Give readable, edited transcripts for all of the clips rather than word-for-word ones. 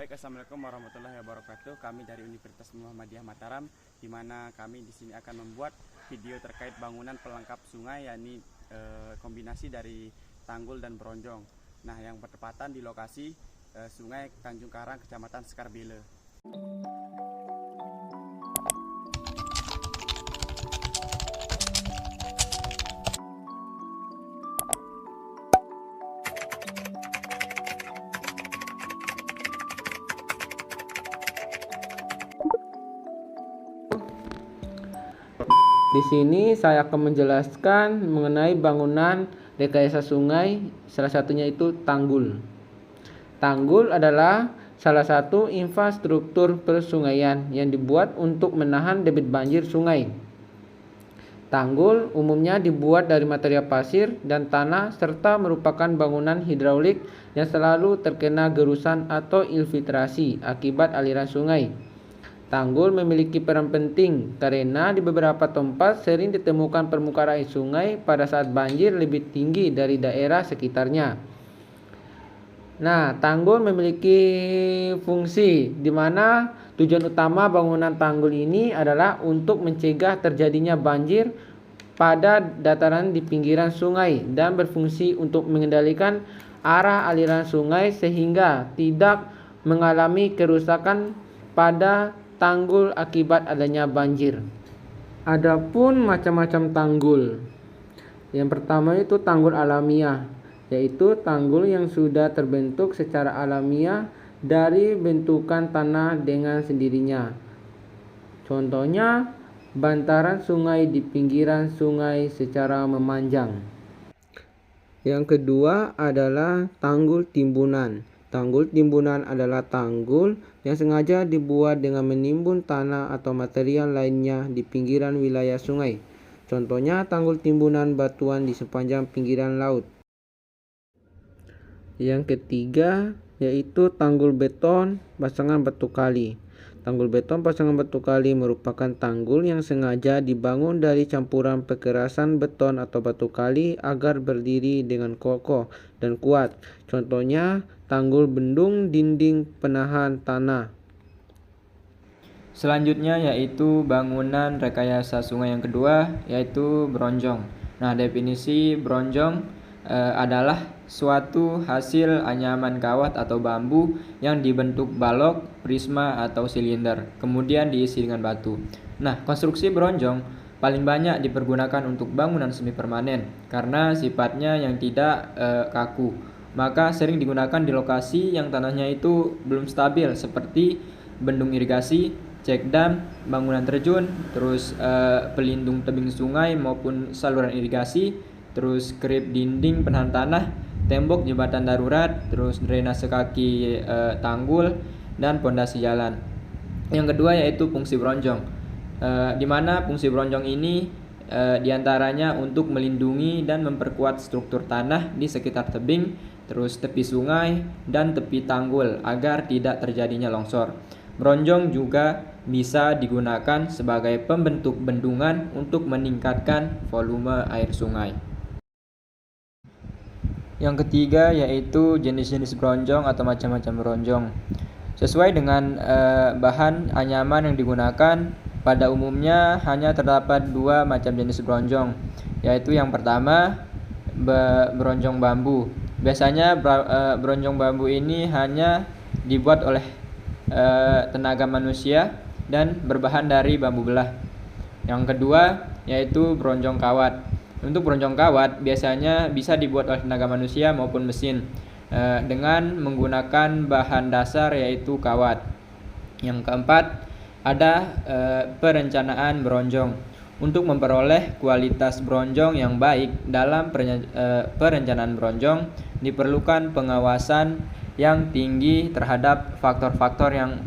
Baik, assalamualaikum warahmatullahi wabarakatuh. Kami dari Universitas Muhammadiyah Mataram, di mana kami di sini akan membuat video terkait bangunan pelengkap sungai, yakni kombinasi dari tanggul dan bronjong. Nah, yang bertepatan di lokasi Sungai Tanjung Karang, Kecamatan Skarbele. Di sini saya akan menjelaskan mengenai bangunan rekayasa sungai, salah satunya itu tanggul. Tanggul adalah salah satu infrastruktur persungaian yang dibuat untuk menahan debit banjir sungai. Tanggul umumnya dibuat dari material pasir dan tanah serta merupakan bangunan hidraulik yang selalu terkena gerusan atau infiltrasi akibat aliran sungai. Tanggul memiliki peran penting karena di beberapa tempat sering ditemukan permukaan air sungai pada saat banjir lebih tinggi dari daerah sekitarnya. Nah, tanggul memiliki fungsi di mana tujuan utama bangunan tanggul ini adalah untuk mencegah terjadinya banjir pada dataran di pinggiran sungai dan berfungsi untuk mengendalikan arah aliran sungai sehingga tidak mengalami kerusakan pada tanggul akibat adanya banjir. Adapun macam-macam tanggul. Yang pertama itu tanggul alamiah, yaitu tanggul yang sudah terbentuk secara alamiah dari bentukan tanah dengan sendirinya. Contohnya, bantaran sungai di pinggiran sungai secara memanjang. Yang kedua adalah tanggul timbunan. Tanggul timbunan adalah tanggul yang sengaja dibuat dengan menimbun tanah atau material lainnya di pinggiran wilayah sungai. Contohnya tanggul timbunan batuan di sepanjang pinggiran laut. Yang ketiga yaitu tanggul beton pasangan batu kali. Tanggul beton pasangan batu kali merupakan tanggul yang sengaja dibangun dari campuran pekerasan beton atau batu kali agar berdiri dengan kokoh dan kuat. Contohnya tanggul bendung dinding penahan tanah. Selanjutnya yaitu bangunan rekayasa sungai yang kedua, yaitu bronjong. Nah, definisi bronjong adalah suatu hasil anyaman kawat atau bambu yang dibentuk balok, prisma atau silinder, kemudian diisi dengan batu. Nah, konstruksi bronjong paling banyak dipergunakan untuk bangunan semi permanen karena sifatnya yang tidak kaku. Maka sering digunakan di lokasi yang tanahnya itu belum stabil seperti bendung irigasi, cek dam, bangunan terjun, terus pelindung tebing sungai maupun saluran irigasi, terus kerip dinding penahan tanah, tembok jembatan darurat, terus drainase kaki tanggul, dan pondasi jalan. Yang kedua yaitu fungsi bronjong, di mana fungsi bronjong ini diantaranya untuk melindungi dan memperkuat struktur tanah di sekitar tebing, terus tepi sungai dan tepi tanggul agar tidak terjadinya longsor. Bronjong juga bisa digunakan sebagai pembentuk bendungan untuk meningkatkan volume air sungai. Yang ketiga yaitu jenis-jenis bronjong atau macam-macam bronjong. Sesuai dengan bahan anyaman yang digunakan, pada umumnya hanya terdapat dua macam jenis bronjong, yaitu yang pertama bronjong bambu. Biasanya bronjong bambu ini hanya dibuat oleh tenaga manusia dan berbahan dari bambu belah. Yang kedua yaitu bronjong kawat. Untuk bronjong kawat biasanya bisa dibuat oleh tenaga manusia maupun mesin dengan menggunakan bahan dasar yaitu kawat. Yang keempat ada perencanaan bronjong. Untuk memperoleh kualitas bronjong yang baik dalam perencanaan bronjong diperlukan pengawasan yang tinggi terhadap faktor-faktor yang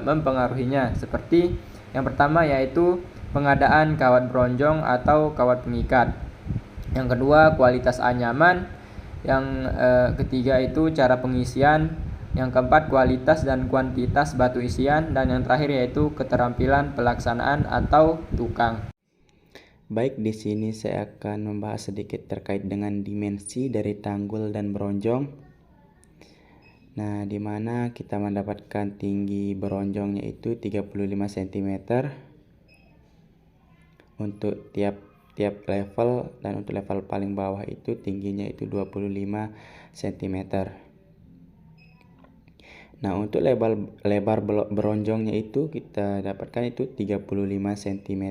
mempengaruhinya, seperti yang pertama yaitu pengadaan kawat bronjong atau kawat pengikat. Yang kedua kualitas anyaman. Yang ketiga itu cara pengisian. Yang keempat kualitas dan kuantitas batu isian. Dan yang terakhir yaitu keterampilan pelaksanaan atau tukang. Baik, di sini saya akan membahas sedikit terkait dengan dimensi dari tanggul dan bronjong. Nah, di mana kita mendapatkan tinggi beronjongnya itu 35 cm untuk tiap level, dan untuk level paling bawah itu tingginya itu 25 cm. Nah, untuk lebar beronjongnya itu kita dapatkan itu 35 cm.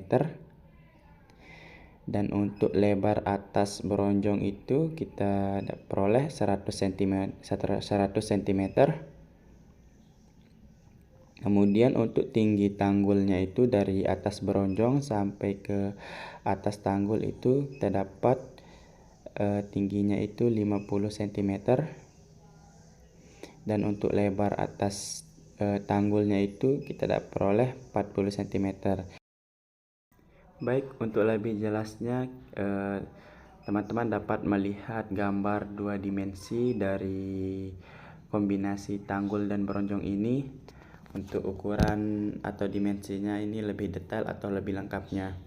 Dan untuk lebar atas beronjong itu kita peroleh 100 cm. Kemudian untuk tinggi tanggulnya itu dari atas beronjong sampai ke atas tanggul itu kita dapat tingginya itu 50 cm. Dan untuk lebar atas tanggulnya itu kita dapat peroleh 40 cm. Baik, untuk lebih jelasnya teman-teman dapat melihat gambar 2 dimensi dari kombinasi tanggul dan beronjong ini. Untuk ukuran atau dimensinya ini lebih detail atau lebih lengkapnya.